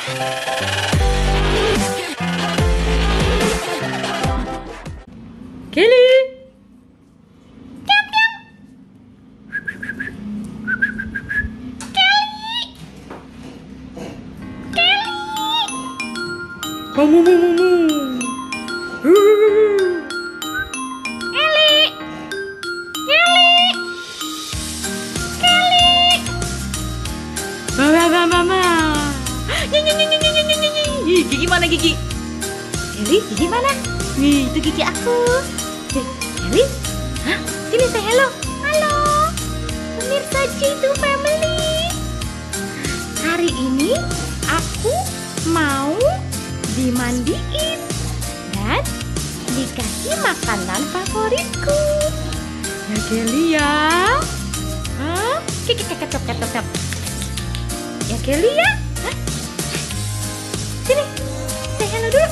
Kelly. Mu. Kelly. Mama. Gigi mana gigi? Gigi mana? Nih, itu gigi aku. Kelly? Hah? Sini say hello. Halo. Pemirsa J2 Family. Hari ini aku mau dimandiin dan dikasih makanan favoritku. Ya Kelly ya. Hah? Ketop. Ya Kelly ya. Hah? Sini. Say hello dulu.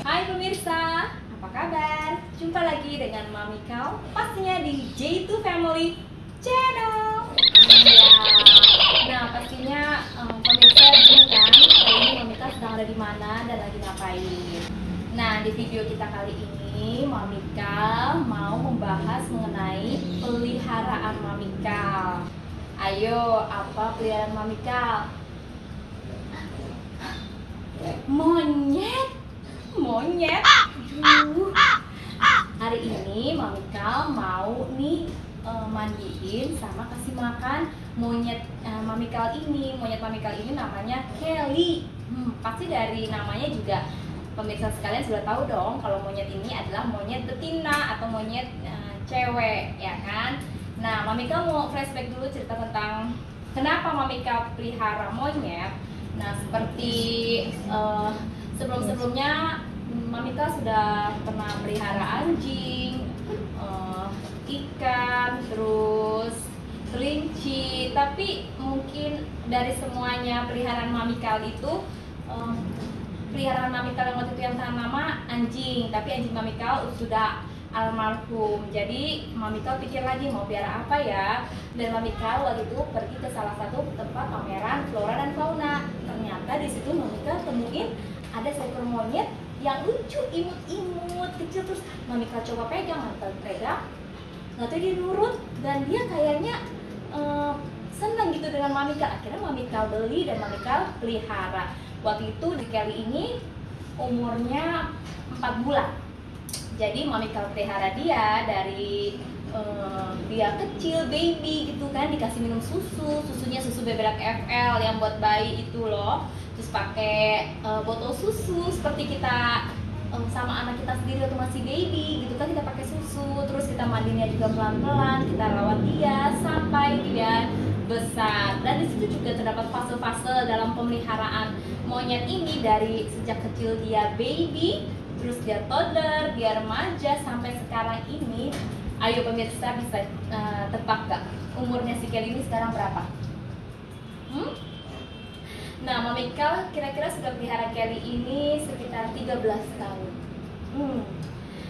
Hai pemirsa, apa kabar? Jumpa lagi dengan Mami Kau, pastinya di J2 Family Channel. Nah, pastinya pemirsa bingung kan, kali ini Mami Kau sedang ada di mana dan lagi ngapain. Nah, di video kita kali ini Mami Kau mau membahas mengenai peliharaan Mami Kau. Ayo, apa peliharaan Mami Kau? Monyet. Aduh. Hari ini Mami Kau mau nih mandiin sama kasih makan monyet Mami Kau ini. Monyet Mami Kau ini namanya Kelly. Pasti dari namanya juga pemirsa sekalian sudah tahu dong kalau monyet ini adalah monyet betina atau monyet cewek, ya kan? Nah, Mami Kau mau flashback dulu cerita tentang kenapa Mami Kau pelihara monyet. Nah, seperti sebelum-sebelumnya Mami Kau sudah pernah pelihara anjing, ikan, terus kelinci. Tapi mungkin dari semuanya peliharaan Mami Kau itu peliharaan Mami Kau yang waktu itu yang tahan nama anjing, tapi anjing Mami Kau sudah almarhum. Jadi Mami Kau pikir lagi mau pelihara apa ya. Dan Mami Kau waktu itu pergi ke salah satu tempat pameran flora dan fauna. Ternyata di situ Mami Kau temuin ada seekor monyet yang lucu, imut-imut, kecil. Terus Mami Kau coba pegang, nggak tahu dia nurut dan dia kayaknya senang gitu dengan Mami Kau. Akhirnya Mami Kau beli dan Mami Kau pelihara. Waktu itu di Kelly ini umurnya 4 bulan. Jadi Mami Kau pelihara dia dari dia kecil, baby gitu kan, dikasih minum susunya susu bebek FL yang buat bayi itu loh. Terus pakai botol susu seperti kita sama anak kita sendiri waktu masih baby gitu kan, kita pakai susu. Terus kita mandinya juga pelan-pelan, kita rawat dia sampai dia besar. Dan disitu juga terdapat fase-fase dalam pemeliharaan monyet ini, dari sejak kecil dia baby, terus dia toddler, dia remaja, sampai sekarang ini. Ayo pemirsa bisa tebak gak umurnya si Kelly ini sekarang berapa? Nah, Mami Kau kira-kira sudah pelihara Kelly ini sekitar 13 tahun.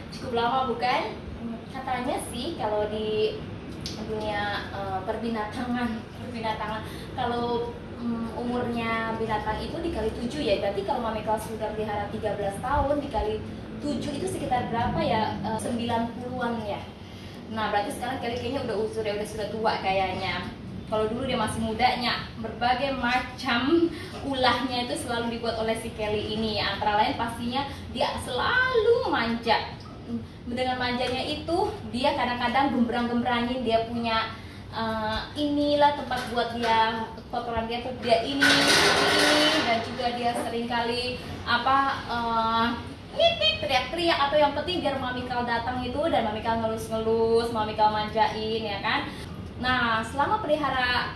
Cukup lama bukan? Katanya sih kalau di dunia perbinatangan kalau umurnya binatang itu dikali 7 ya. Berarti kalau Mami Kau sudah pelihara 13 tahun dikali 7 itu sekitar berapa ya? 90-an ya. Nah, berarti sekarang Kelly kayaknya udah usur ya, udah sudah tua kayaknya. Kalau dulu dia masih mudanya, berbagai macam ulahnya itu selalu dibuat oleh si Kelly ini. Antara lain pastinya dia selalu manja. Dengan manjanya itu dia kadang-kadang gembrang-gembrangin dia punya inilah tempat buat dia kotoran dia tuh dia ini, dan juga dia seringkali teriak-teriak, atau yang penting biar Mami Kau datang itu dan Mami Kau ngelus-ngelus, Mami Kau manjain ya kan. Nah, selama pelihara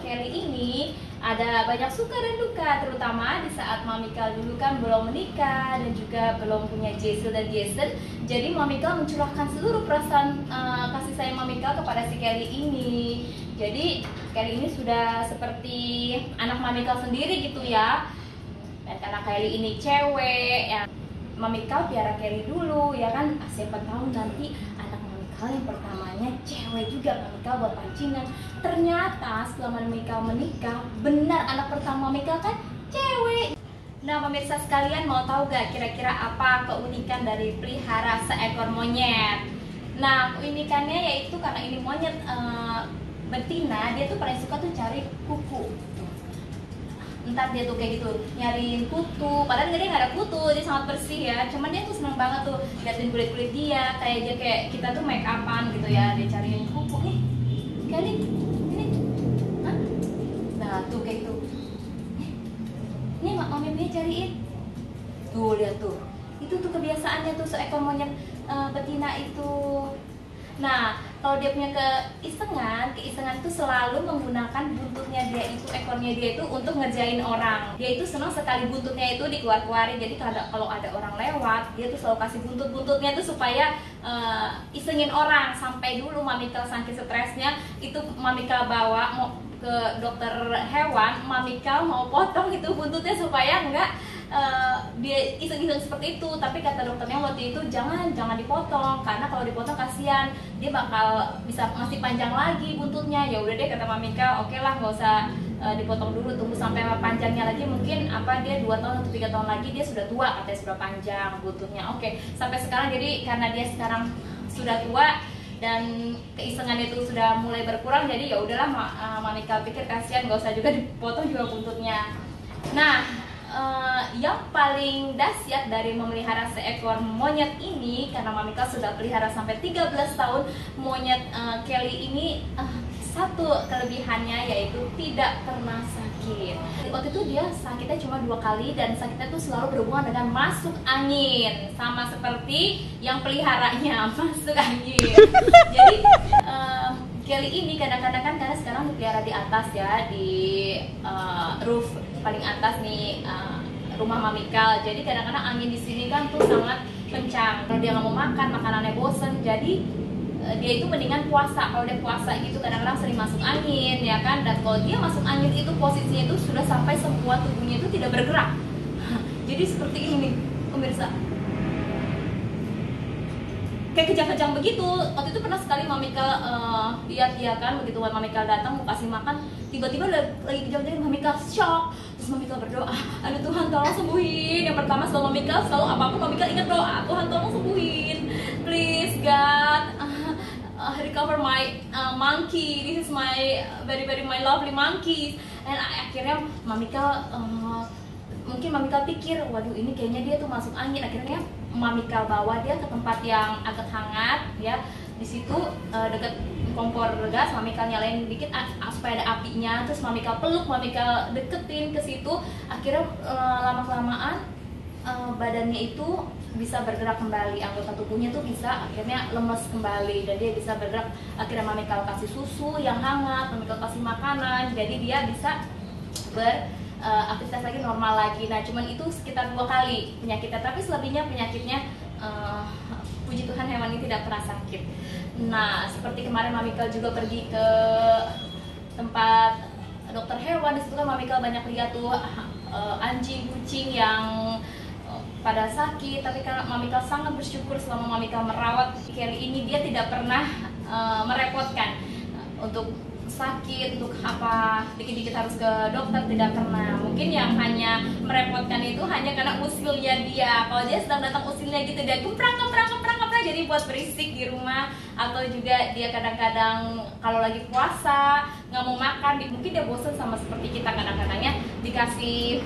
Kelly ini ada banyak suka dan duka, terutama di saat Mami Kau dulu kan belum menikah dan juga belum punya Jason dan Jason. Jadi Mami Kau mencurahkan seluruh perasaan kasih sayang Mami Kau kepada si Kelly ini. Jadi Kelly ini sudah seperti anak Mamikal sendiri gitu ya. Dan karena Kelly ini cewek, ya Mamikal piara Kelly dulu ya kan. Siapa tahu nanti anak Mamikal yang pertamanya cewek juga, Mamikal buat pancingan. Ternyata setelah Mamikal menikah, benar anak pertama Mamikal kan cewek. Nah pemirsa sekalian, mau tahu gak kira-kira apa keunikan dari pelihara seekor monyet? Nah keunikannya yaitu karena ini monyet betina, dia tuh paling suka tuh cari kuku. Entar dia tuh kayak gitu nyariin kutu, padahal dia nggak ada kutu, dia sangat bersih ya. Cuman dia tuh seneng banget tuh liatin kulit dia, kayak dia kayak kita tuh make upan gitu ya, dia cariin kuku nih, Kelly, ini, hah? Nah tuh kayak gitu, ini mami punya cariin, tuh lihat tuh, itu tuh kebiasaannya tuh seekor monyet betina itu. Nah, kalau dia punya keisengan itu selalu menggunakan buntutnya dia itu, ekornya dia itu untuk ngerjain orang. Dia itu senang sekali buntutnya itu dikeluar-keluarin. Jadi kalau ada orang lewat, dia tuh selalu kasih buntutnya tuh supaya isengin orang. Sampai dulu Mamikal saking stresnya, itu Mamikal bawa mau ke dokter hewan, Mamikal mau potong itu buntutnya supaya enggak dia iseng-iseng seperti itu. Tapi kata dokternya waktu itu jangan dipotong, karena kalau dipotong kasihan, dia bakal bisa masih panjang lagi buntutnya. Ya udah deh kata Mamikal, oke lah nggak usah dipotong dulu, tunggu sampai panjangnya lagi, mungkin dia 2 tahun atau 3 tahun lagi dia sudah tua, katanya sudah panjang buntutnya. Oke, sampai sekarang jadi karena dia sekarang sudah tua dan keisengannya itu sudah mulai berkurang, jadi ya udahlah Mamikal pikir kasihan, nggak usah juga dipotong juga buntutnya. Nah yang paling dahsyat dari memelihara seekor monyet ini, karena Mamikal sudah pelihara sampai 13 tahun, monyet Kelly ini satu kelebihannya yaitu tidak pernah sakit. Waktu itu dia sakitnya cuma 2 kali, dan sakitnya itu selalu berhubungan dengan masuk angin, sama seperti yang peliharanya masuk angin. Jadi Kelly ini kadang-kadang kan, karena sekarang dipelihara di atas ya, di roof paling atas nih rumah Mamikal. Jadi kadang-kadang angin di sini kan tuh sangat kencang. Kalau dia nggak mau makan, makanannya bosen, jadi dia itu mendingan puasa. Kalau dia puasa gitu kadang-kadang sering masuk angin ya kan. Dan kalau dia masuk angin itu posisinya itu sudah sampai semua tubuhnya itu tidak bergerak. Jadi seperti ini nih pemirsa, kayak kejang-kejang begitu. Waktu itu pernah sekali Mamikal lihat dia kan, begitu Mamikal datang mau kasih makan, tiba-tiba lagi kejang-kejang, Mamikal shock. Terus Mamikal berdoa, aduh Tuhan tolong sembuhin. Yang pertama selalu Mamikal, selalu apapun Mamikal ingat doa, Tuhan tolong sembuhin, please God, recover my monkey, this is my very my lovely monkey. Dan akhirnya Mamikal mungkin Mamikal pikir, waduh ini kayaknya dia tuh masuk angin. Akhirnya Mamikal bawa dia ke tempat yang agak hangat ya. Di situ dekat kompor gas, Mamikal nyalain dikit supaya ada apinya. Terus Mamikal peluk, Mamikal deketin ke situ. Akhirnya lama-kelamaan badannya itu bisa bergerak kembali, anggota tubuhnya tuh bisa akhirnya lemes kembali dan dia bisa bergerak. Akhirnya Mamikal kasih susu yang hangat, Mamikal kasih makanan, jadi dia bisa aktivitas lagi, normal lagi. Nah cuman itu sekitar 2 kali penyakitnya, tapi selebihnya penyakitnya puji Tuhan hewan ini tidak pernah sakit. Nah seperti kemarin Mamikal juga pergi ke tempat dokter hewan, di situ kan Mamikal banyak lihat tuh anjing, kucing yang pada sakit. Tapi karena Mamikal sangat bersyukur selama Mamikal merawat Kelly ini, dia tidak pernah merepotkan untuk sakit, untuk apa dikit-dikit harus ke dokter, tidak pernah. Mungkin yang hanya merepotkan itu hanya karena usilnya dia. Kalau dia sedang datang usilnya gitu, dia gemprang jadi buat berisik di rumah. Atau juga dia kadang-kadang kalau lagi puasa nggak mau makan, mungkin dia bosan sama seperti kita kadang-kadangnya dikasih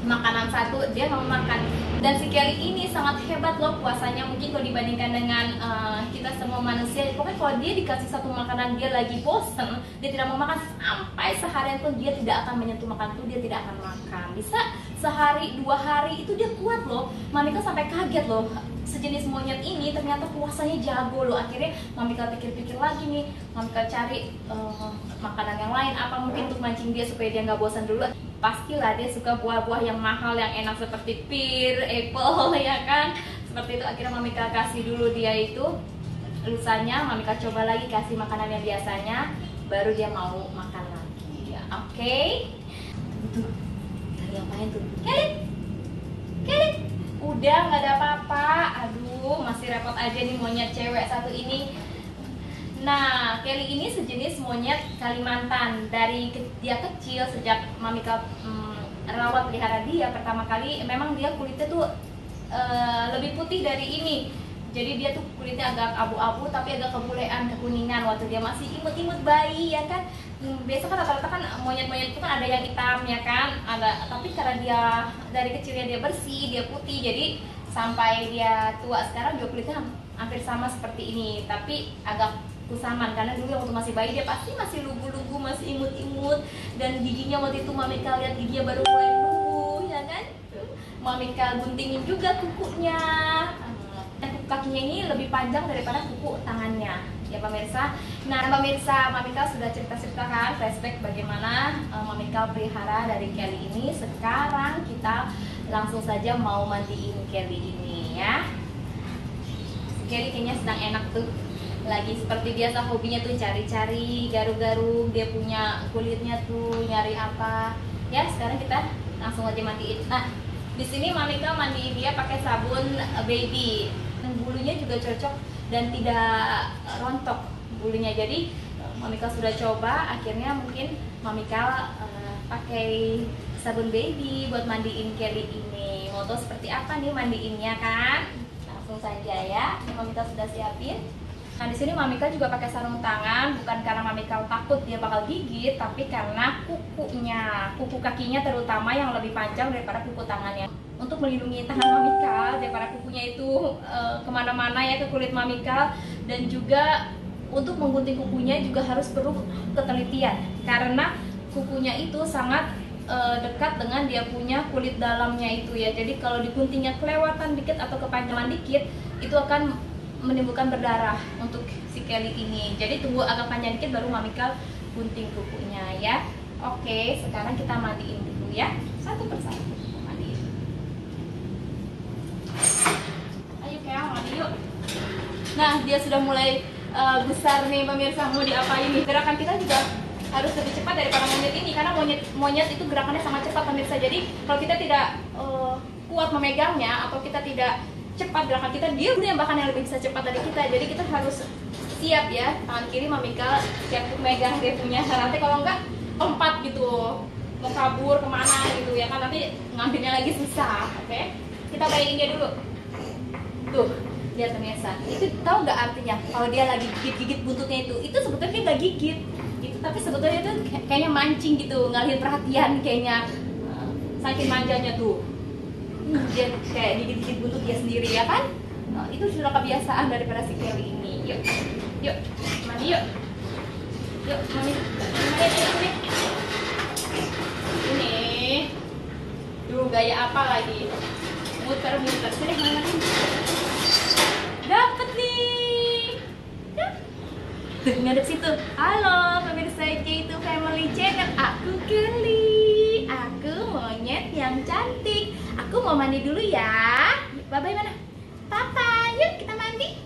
makanan satu dia nggak mau makan. Dan si Kelly ini sangat hebat loh puasanya, mungkin kalau dibandingkan dengan kita semua manusia. Pokoknya kalau dia dikasih satu makanan dia lagi bosen, dia tidak mau makan sampai seharian pun dia tidak akan menyentuh makan itu, dia tidak akan makan. Bisa sehari 2 hari itu dia kuat loh. Mamikal sampai kaget loh, sejenis monyet ini ternyata puasanya jago loh. Akhirnya Mamikal pikir-pikir lagi nih, Mamikal cari makanan yang lain apa mungkin untuk mancing dia supaya dia nggak bosan dulu. Pastilah dia suka buah-buah yang mahal yang enak seperti pear, apple ya kan, seperti itu. Akhirnya Mamikal kasih dulu dia itu. Lusanya Mamikal coba lagi kasih makanan yang biasanya, baru dia mau makan lagi. Oke? Tuh, lagi ngapain tuh? Kelly, udah nggak ada apa-apa. Aduh, masih repot aja nih monyet cewek satu ini. Nah, Kelly ini sejenis monyet Kalimantan. Dari dia kecil, sejak Mami Kal rawat pelihara dia pertama kali, memang dia kulitnya tuh lebih putih dari ini. Jadi dia tuh kulitnya agak abu-abu tapi agak kebulean, kekuningan waktu dia masih imut-imut bayi ya kan. Biasa kan rata-rata kan monyet-monyet itu kan ada yang hitam ya kan, ada. Tapi karena dia dari kecilnya dia bersih, dia putih, jadi sampai dia tua sekarang juga kulitnya hampir sama seperti ini, tapi agak kusaman karena dulu waktu masih bayi dia pasti masih lugu-lugu, masih imut-imut, dan giginya waktu itu Mami Kal lihat giginya baru mulai numbuh ya kan. Mami Kal guntingin juga kukunya. Kuku kakinya ini lebih panjang daripada kuku tangannya ya pemirsa. Nah pemirsa, Mami Kal sudah cerita-ceritakan flashback bagaimana Mami Kal pelihara dari Kelly ini. Sekarang kita langsung saja mau mandiin Kelly ini ya. Kelly kayaknya sedang enak tuh, lagi seperti biasa hobinya tuh cari-cari garuk-garuk, dia punya kulitnya tuh nyari apa ya. Sekarang kita langsung aja mandiin. Nah di sini Mami Kal mandiin dia pakai sabun baby. Bulunya juga cocok dan tidak rontok bulunya. Jadi Mami Kal sudah coba, akhirnya mungkin Mami Kal pakai sabun baby buat mandiin Kelly ini. Mau tahu seperti apa nih mandiinnya kan? Langsung saja ya. Mami Kal sudah siapin. Nah di sini Mami Kal juga pakai sarung tangan, bukan karena Mami Kal takut dia bakal gigit, tapi karena kukunya, kuku kakinya terutama yang lebih panjang daripada kuku tangannya. Untuk melindungi tangan Mami Kal daripada kukunya itu kemana-mana ya ke kulit Mami Kal, dan juga untuk menggunting kukunya juga harus perlu ketelitian karena kukunya itu sangat dekat dengan dia punya kulit dalamnya itu ya. Jadi kalau diguntingnya kelewatan dikit atau kepanjangan dikit, itu akan menimbulkan berdarah untuk si Kelly ini. Jadi tunggu agak panjang dikit baru Mami Kal gunting kukunya ya. Oke, sekarang kita mandiin dulu ya, satu persatu mandiin. Ayo Kel, mandi yuk. Nah dia sudah mulai besar nih pemirsa, mau diapain nih. Gerakan kita juga harus lebih cepat daripada monyet ini karena monyet itu gerakannya sangat cepat pemirsa. Jadi kalau kita tidak kuat memegangnya atau kita tidak cepat gerakan kita, dia udah bahkan yang lebih bisa cepat dari kita. Jadi kita harus siap ya, tangan kiri Mami Kal siap megang dia punya. Nanti kalau enggak lompat gitu, mau kabur kemana gitu ya kan, nanti ngambilnya lagi susah. Oke, kita bayangin dia dulu. Tuh, lihat pemirsa, itu tahu nggak artinya kalau dia lagi gigit buntutnya itu sebetulnya dia nggak gigit itu, tapi sebetulnya itu kayaknya mancing gitu, ngalihin perhatian kayaknya, saking manjanya tuh. Dia kayak digigit buntut dia sendiri ya kan. Itu sudah kebiasaan daripada si Kelly ini. Yuk mandi yuk. Yuk mandi ini. Ini duh gaya apa lagi, muter-muter sini mana nih. Dapet nih. Tuh ngadep situ. Halo pemirsa J2 Family Channel, aku Kelly, aku monyet yang cantik. Aku mau mandi dulu ya. Bye-bye mana? Papa, yuk kita mandi.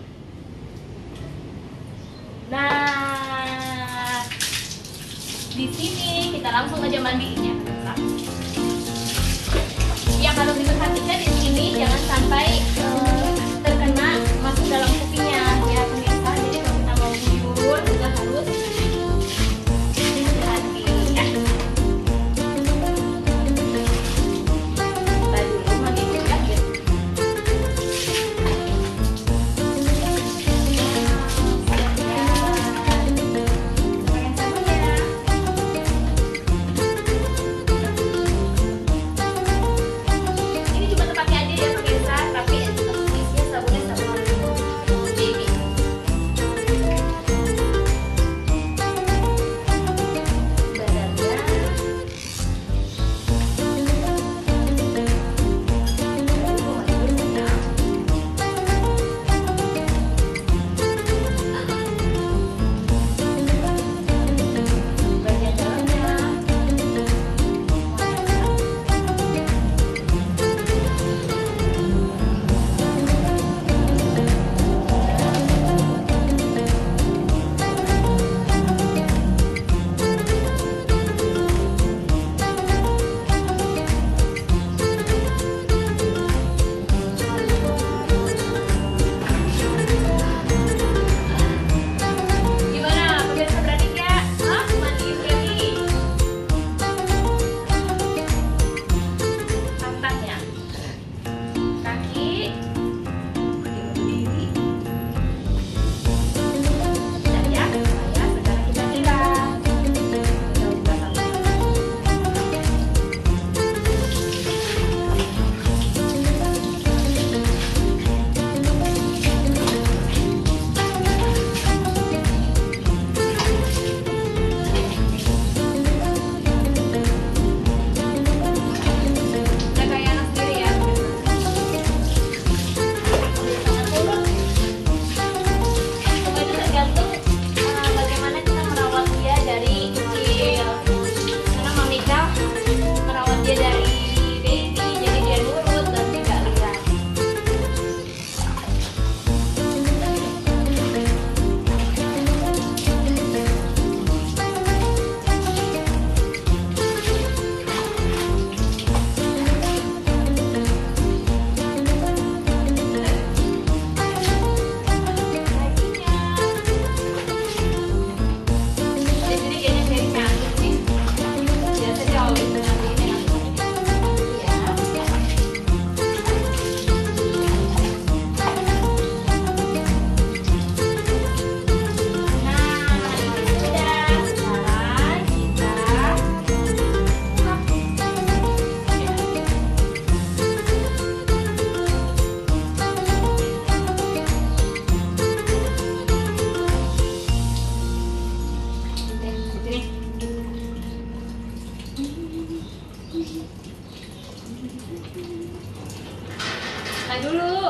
Nah, di sini kita langsung aja mandiinnya. Yang harus diperhatikan di sini jangan sampai terkena masuk dalam kupingnya ya pemirsa. Jadi kalau kita mau tidur juga harus hati-hati ya. Kita dulu mandi juga ya. Ini cuma tempatnya aja ya pemirsa,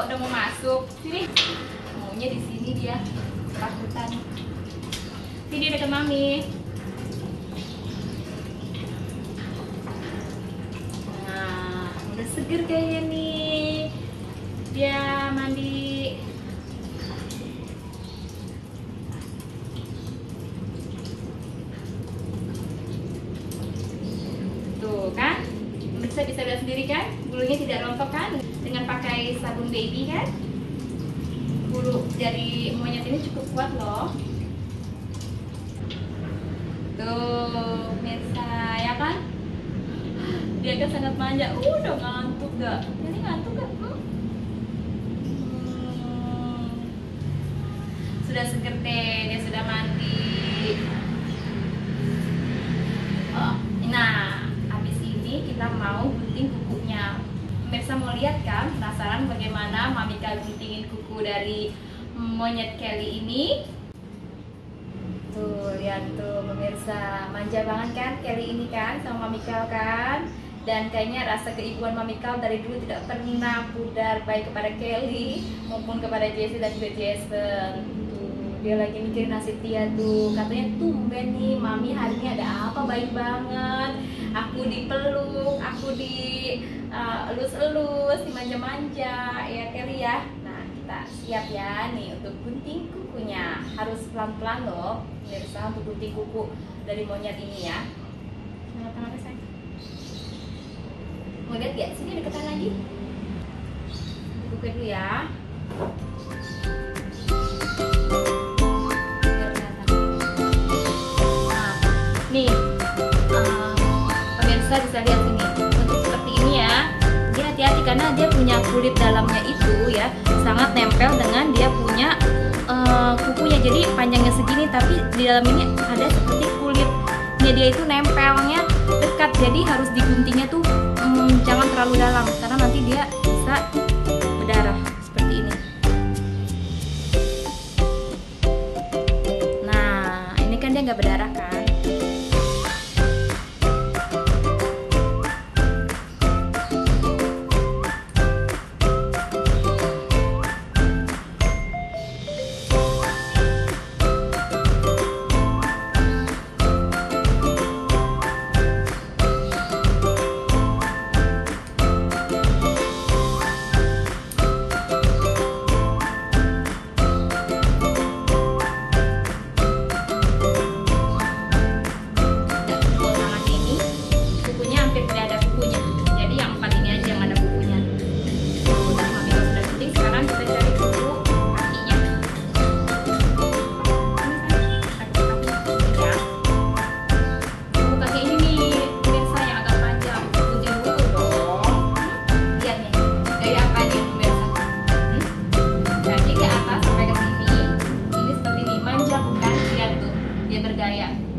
udah mau masuk. Sini. Maunya di sini dia. Takutan. Sini dekat mami. Nah, udah seger kayaknya nih. Dia mandi. Tuh kan, bisa lihat sendiri kan, bulunya tidak rontok kan, dengan pakai sabun baby kan. Bulu dari monyet ini cukup kuat loh. Tuh, Mirsa, ya kan? Dia kan sangat manja. Udah ngantuk gak? Ini ngantuk gak? Sudah seger deh, dia sudah mandi. Oh, nah, habis ini kita mau gunting kukunya. Pemirsa mau lihat kan? Penasaran bagaimana Mami Kal guntingin kuku dari monyet Kelly ini? Tuh, lihat tuh pemirsa, manja banget kan Kelly ini kan sama Mami Kal kan? Dan kayaknya rasa keibuan Mami Kal dari dulu tidak pernah pudar, baik kepada Kelly maupun kepada Jessie dan juga Jason. Dia lagi mikirin nasib dia tuh, katanya tumben nih Mami hari ini ada apa, baik banget, aku dipeluk, aku di elus-elus, dimanja-manja ya Kelly ya. Nah kita siap ya nih untuk gunting kukunya, harus pelan-pelan loh pemirsa untuk gunting kuku dari monyet ini ya. Nah, tangannya saya mau lihat ya, sini deketan lagi, buka dulu ya. Nih, pemirsa bisa lihat sini. Untuk seperti ini ya, dia hati-hati karena dia punya kulit dalamnya itu ya sangat nempel dengan dia punya kukunya. Jadi panjangnya segini, tapi di dalam ini ada seperti kulitnya dia itu nempelnya dekat. Jadi harus diguntingnya tuh jangan terlalu dalam karena nanti dia bisa berdarah seperti ini. Nah, ini kan dia nggak berdarah kan?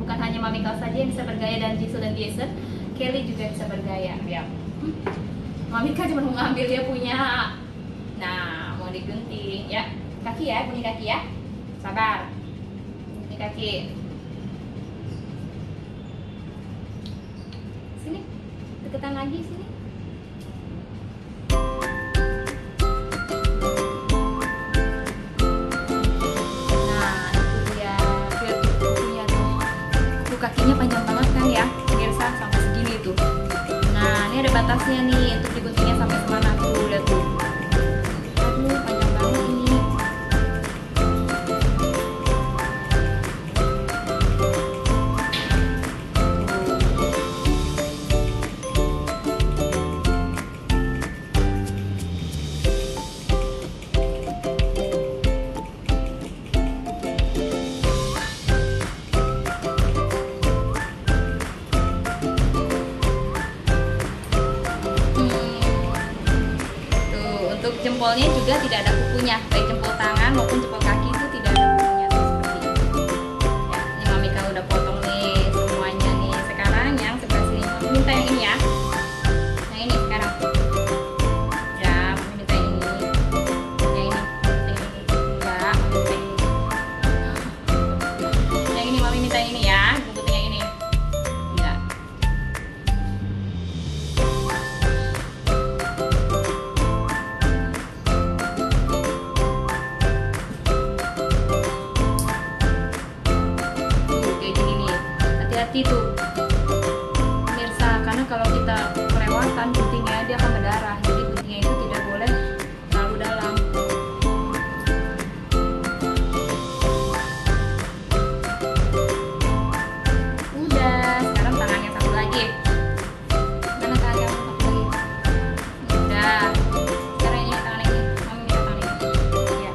Bukan hanya Mami Kal saja yang bisa bergaya dan Jisoo dan Jason, Kelly juga bisa bergaya ya. Mami Kal cuma mau ngambil dia punya. Nah, mau digunting ya. Kaki ya, bunyi kaki ya. Sabar. Bunyi kaki. Sini. Deketan lagi sini. Kakinya panjang banget kan ya pemirsa, sampai segini tuh. Nah ini ada batasnya nih untuk diguntingnya sampai semana tuh, lihat tuh. Aduh panjang banget ini. Untuk jempolnya juga tidak ada kukunya, baik jempol tangan maupun jempol kaki itu tidak ada kukunya seperti ini. Ya, ini Mami Kal udah potong nih semuanya nih. Sekarang yang sebelah sini, Mami minta yang ini ya. Yang ini sekarang. Ya, Mami minta ini. Yang ini. Enggak, Mami minta ini. Yang ini Mami minta ini ya, gunting yang ini. Ya. dulu pemirsa, karena kalau kita kelewatan guntingnya dia akan berdarah, jadi guntingnya itu tidak boleh terlalu dalam. Udah, sekarang tangan yang satu lagi. Mana tangan yang satu lagi? Udah. Sekarang ini tangan ini, mami minta tangan ini. Ya.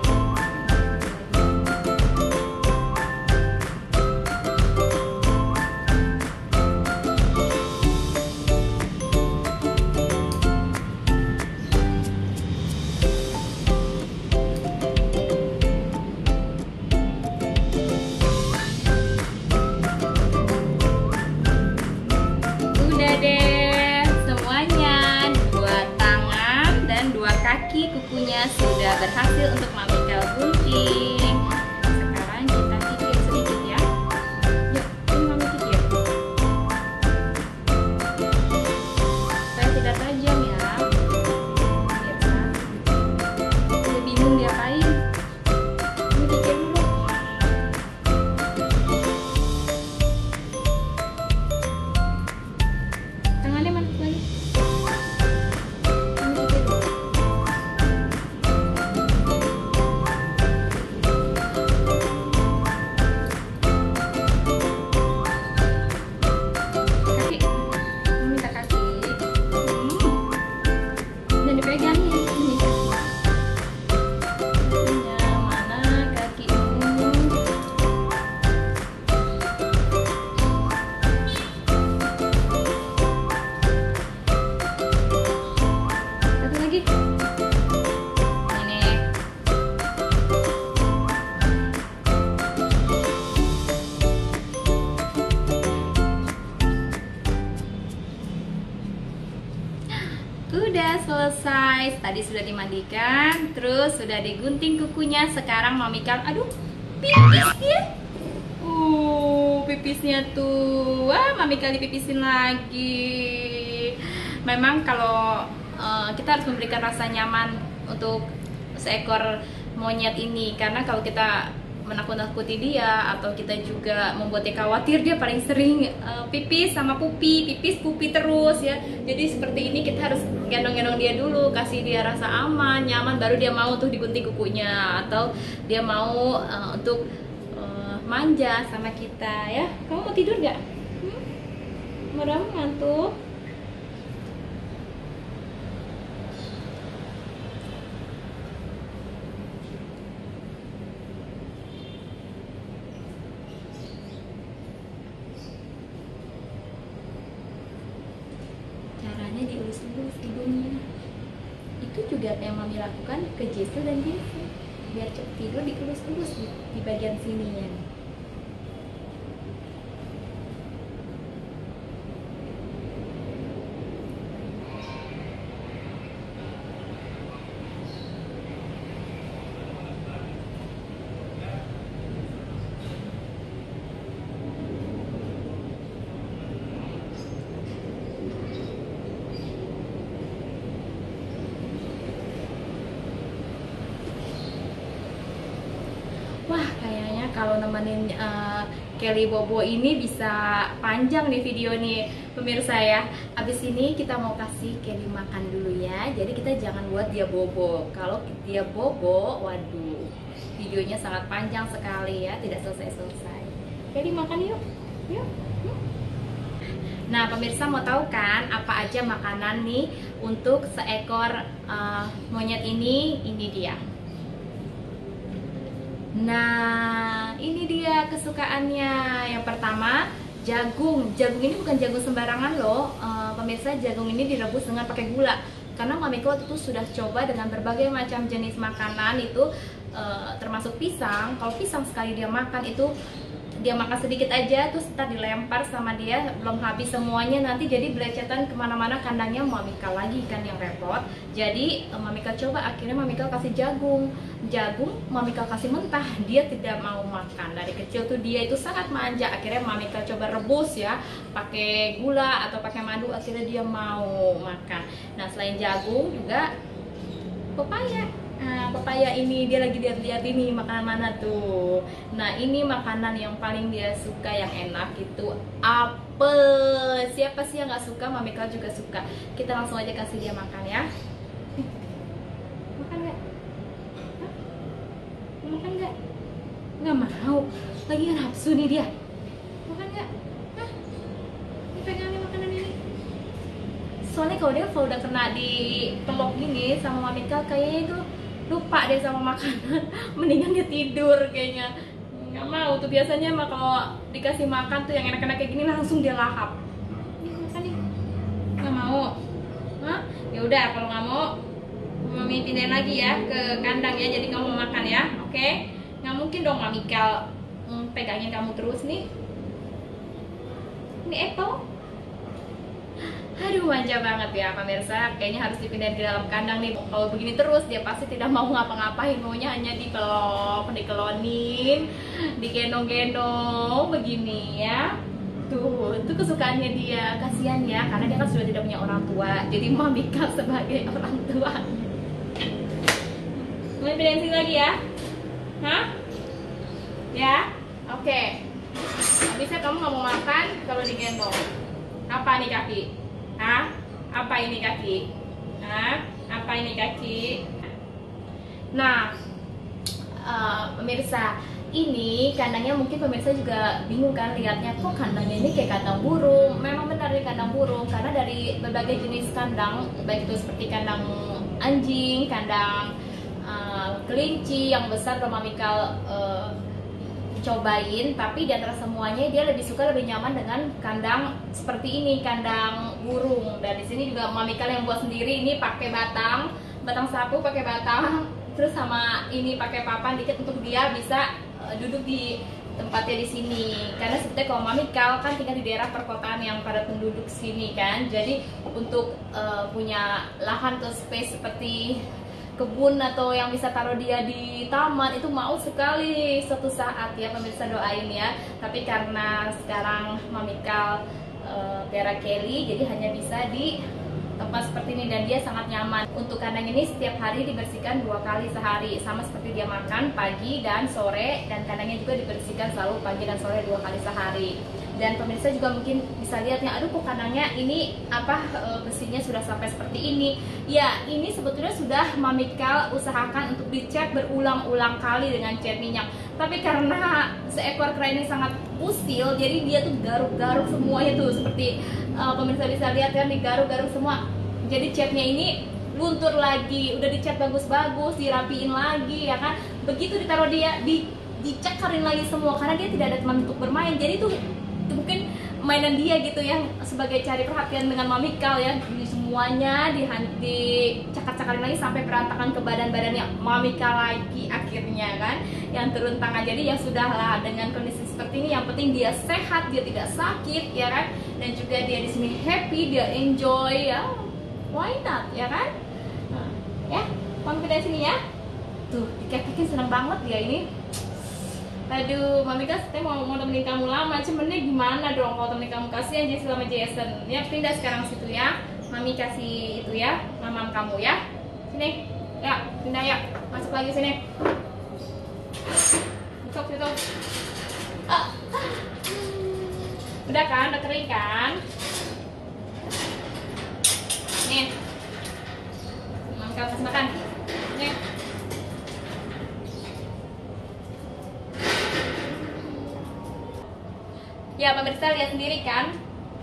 Udah deh, semuanya dua tangan dan dua kaki kukunya sudah berhasil untuk Mami Kel gunting. Sekarang kita kikir sedikit ya. Yuk, ini Mami kikir. Supaya tidak tajam ya. Pemirsa. Udah bingung diapain. Ini kikir dulu. Tangannya mana lagi? Ini kikir dulu. Kaki, Mami minta kaki. Dan dipegang nih, ini kaki. Kakinya mana kakimu? Satu lagi. Ini. Udah selesai. Tadi sudah dimandikan, terus sudah digunting kukunya. Sekarang Mami Kel, aduh, pipis dia. Pipisnya tuh. Wah, Mami Kel dipipisin lagi. Memang kalau kita harus memberikan rasa nyaman untuk seekor monyet ini, karena kalau kita menakut-nakuti dia atau kita juga membuat dia khawatir, dia paling sering pipis sama pupi, pipis pupi terus ya. Jadi seperti ini kita harus gendong-gendong dia dulu, kasih dia rasa aman, nyaman, baru dia mau untuk digunting kukunya atau dia mau untuk manja sama kita ya. Kamu mau tidur gak? Mau ngantuk? Caranya dielus-elus hidungnya. Itu juga yang Mami lakukan ke Jesel dan Jesel. Biar cepat tidur, dielus-elus di bagian sininya. Wah, kayaknya kalau nemenin Kelly Bobo ini bisa panjang nih video nih pemirsa ya. Abis ini kita mau kasih Kelly makan dulu ya. Jadi kita jangan buat dia bobo. Kalau dia bobo, waduh, videonya sangat panjang sekali ya, tidak selesai-selesai. Kelly makan yuk, yuk. Nah pemirsa mau tahu kan apa aja makanan nih untuk seekor monyet ini? Ini dia. Nah, ini dia kesukaannya. Yang pertama, jagung. Jagung ini bukan jagung sembarangan loh. Pemirsa, jagung ini direbus dengan pakai gula. Karena Mami waktu itu sudah coba dengan berbagai macam jenis makanan itu, termasuk pisang. Kalau pisang sekali dia makan itu, dia makan sedikit aja terus ntar dilempar sama dia, belum habis semuanya, nanti jadi belecetan kemana-mana kandangnya. Mami lagi kan yang repot. Jadi Mami coba, akhirnya Mami kasih jagung. Mami kasih mentah, dia tidak mau makan. Dari kecil tuh dia itu sangat manja. Akhirnya Mami coba rebus ya, pakai gula atau pakai madu, akhirnya dia mau makan. Nah selain jagung juga pepaya. Nah, pepaya ini dia lagi lihat-lihat ini makanan mana tuh. Nah, ini makanan yang paling dia suka, yang enak itu apel. Siapa sih yang nggak suka? Mami Kal juga suka. Kita langsung aja kasih dia makan ya. Makan nggak? Hah? Mau makan nggak? Nggak mau. Lagi nafsu nih dia. Makan nggak? Hah? Dipegangin makanan ini. Soalnya kalau dia udah kena di pelok gini sama Mami Kal, kayaknya itu lupa deh sama makanan. Mendingan dia tidur kayaknya. Nggak mau tuh, biasanya mah kalau dikasih makan tuh yang enak-enak kayak gini langsung dia lahap. Nih makan nih. Nggak mau. Hah? Ya udah, kalau nggak mau Mami pindahin lagi ya ke kandang ya. Jadi kamu mau makan ya, oke? Nggak mungkin dong Mami Kal pegangin kamu terus nih. Ini apple. Aduh, manja banget ya pemirsa. Kayaknya harus dipindahin ke dalam kandang nih. Kalau begini terus dia pasti tidak mau ngapa-ngapain. Maunya hanya dipelok, dikelonin, digendong-gendong begini ya. Tuh, itu kesukaannya dia. Kasihan ya, karena dia kan sudah tidak punya orang tua. Jadi Mami Kal sebagai orang tua. Mau pindahin sini lagi ya? Hah? Ya? Oke. Habisnya kamu nggak mau makan kalau digendong. Apa nih kaki? Hah? Apa ini kaki? Hah? Apa ini kaki? Nah, pemirsa, ini kandangnya mungkin pemirsa juga bingung kan lihatnya, kok kandangnya ini kayak kandang burung. Memang benar di kandang burung, karena dari berbagai jenis kandang, baik itu seperti kandang anjing, kandang kelinci yang besar, Mami Kal cobain, tapi di antara semuanya dia lebih suka, lebih nyaman dengan kandang seperti ini, kandang burung. Dan di sini juga Mami Kal yang buat sendiri, ini pakai batang sapu, pakai batang, terus sama ini pakai papan dikit untuk dia bisa duduk di tempatnya di sini. Karena sebetulnya kalau Mami Kal kan tinggal di daerah perkotaan yang padat penduduk sini kan, jadi untuk punya lahan atau space seperti kebun atau yang bisa taruh dia di taman itu mau sekali suatu saat ya pemirsa, doain ya. Tapi karena sekarang Mami Kal Tiara Kelly jadi hanya bisa di tempat seperti ini, dan dia sangat nyaman. Untuk kandang ini setiap hari dibersihkan 2 kali sehari, sama seperti dia makan pagi dan sore, dan kandangnya juga dibersihkan selalu pagi dan sore 2 kali sehari. Dan pemirsa juga mungkin bisa lihatnya, aduh kok kandangnya ini besinya sudah sampai seperti ini. Ya, ini sebetulnya sudah Mami Kal usahakan untuk dicat berulang-ulang kali dengan cat minyak. Tapi karena seekor kera ini sangat usil, jadi dia tuh garuk-garuk semuanya tuh, seperti pemirsa bisa lihat kan, digaruk-garuk semua. Jadi catnya ini luntur lagi, udah dicat bagus-bagus, dirapiin lagi ya kan. Begitu ditaruh dia, dicekarin lagi semua, karena dia tidak ada teman untuk bermain. Jadi tuh mungkin mainan dia gitu yang sebagai cari perhatian dengan Mami Kal ya. Di semuanya dicakar-cakarin lagi sampai berantakan ke badan-badannya Mami Kal lagi akhirnya kan, yang turun tangan. Jadi ya sudahlah, dengan kondisi seperti ini yang penting dia sehat, dia tidak sakit ya kan, dan juga dia di sini happy, dia enjoy ya, why not ya kan. Nah, ya Mami pindah sini ya. Tuh dikekekin senang banget dia ini. Aduh, Mami Kal mau temenin kamu lama, cuman gimana dong kalau temenin kamu, kasihan Jesse sama Jason. Ya pindah sekarang situ ya, Mami kasih itu ya, mamam kamu ya. Sini, ya pindah ya, masuk lagi sini. Masuk situ. Udah kan, udah kering kan? Nih, Mami Kal kasih makan. Nih. Ya pemirsa lihat sendiri kan,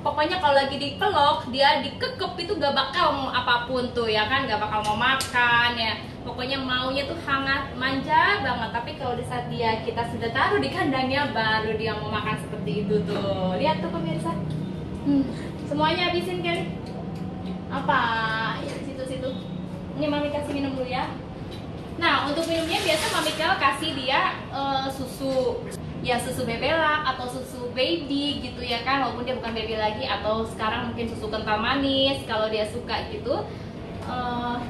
pokoknya kalau lagi dipelok, dia dikekep itu gak bakal mau apapun tuh ya kan, gak bakal mau makan ya. Pokoknya maunya tuh hangat, manja banget. Tapi kalau di saat kita sudah taruh di kandangnya, baru dia mau makan seperti itu tuh. Lihat tuh pemirsa, semuanya habisin kan? Apa? Ya situ-situ. Ini Mami kasih minum dulu ya. Nah untuk minumnya biasa Mami Kal kasih dia susu. Ya susu bebelak atau susu baby gitu ya kan, walaupun dia bukan baby lagi, atau sekarang mungkin susu kental manis kalau dia suka gitu.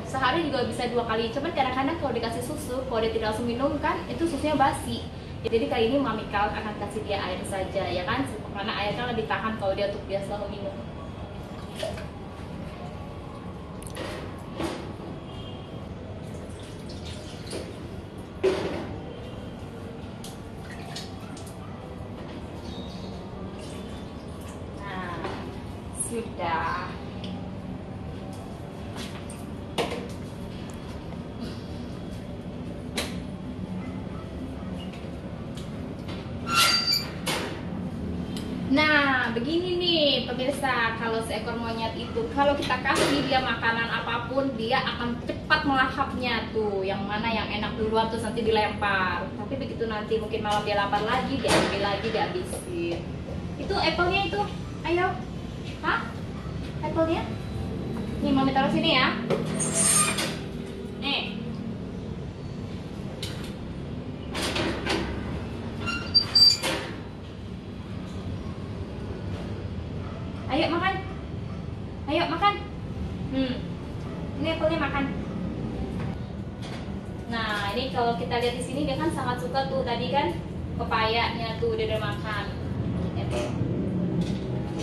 Sehari juga bisa 2 kali, cuman kadang-kadang kalau dikasih susu, kalau dia tidak langsung minum kan itu susunya basi. Jadi kali ini Mami Kal akan kasih dia air saja ya kan, karena air kan lebih tahan kalau dia untuk dia selalu minum. sudah. Nah, begini nih pemirsa, kalau seekor monyet itu kalau kita kasih dia makanan apapun, dia akan cepat melahapnya tuh. Yang mana yang enak duluan terus nanti dilempar. Tapi begitu nanti mungkin malam dia lapar lagi, dia ambil lagi, dia habisin. Itu apple-nya itu. Ayo. Hah? Apple-nya? Nih, Mami taruh sini ya. Nih. Ayo makan. Ayo makan. Ini apelnya makan. Nah, ini kalau kita lihat di sini dia kan sangat suka tuh tadi kan pepayanya tuh dia udah makan.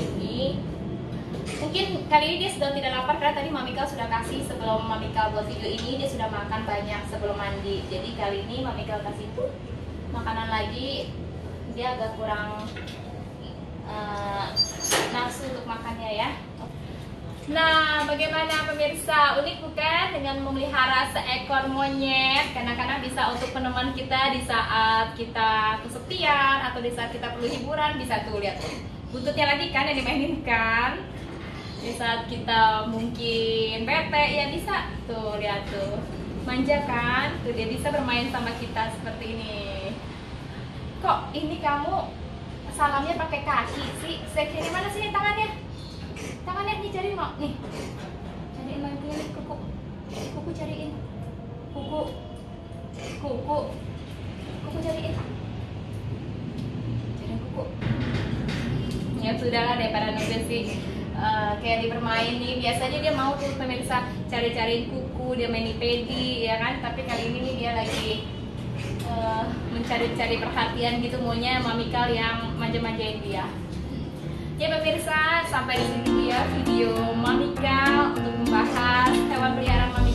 Ini mungkin kali ini dia sudah tidak lapar karena tadi Mamika sudah kasih sebelum Mamika buat video ini dia sudah makan banyak sebelum mandi. Jadi kali ini Mamika kasih tuh makanan lagi, dia agak kurang nafsu untuk makannya ya. Nah, bagaimana pemirsa, unik bukan dengan memelihara seekor monyet? Kadang-kadang bisa untuk peneman kita di saat kita kesepian atau di saat kita perlu hiburan. Bisa tuh lihat tuh buntutnya lagi kan yang dimainin kan. Di saat kita mungkin bete ya bisa tuh lihat tuh manja kan, tuh dia bisa bermain sama kita seperti ini. Kok ini kamu salamnya pakai kaki sih? Saya kiri mana sih tangannya? Tangannya nih cari mau nih. Cariin mau pilih kuku. Kuku cariin. Kuku. Kuku. Kuku cariin. Cariin kuku. Ya sudahlah daripada nunggu sih kayak dibermain nih. Biasanya dia mau tuh pemirsa cari-cariin kuku, dia main pedi ya kan. Tapi kali ini nih dia lagi mencari-cari perhatian gitu, maunya Mamikal yang manja-manjain dia. Ya pemirsa, sampai di sini ya video Mamikal untuk membahas hewan peliharaan Mamikal.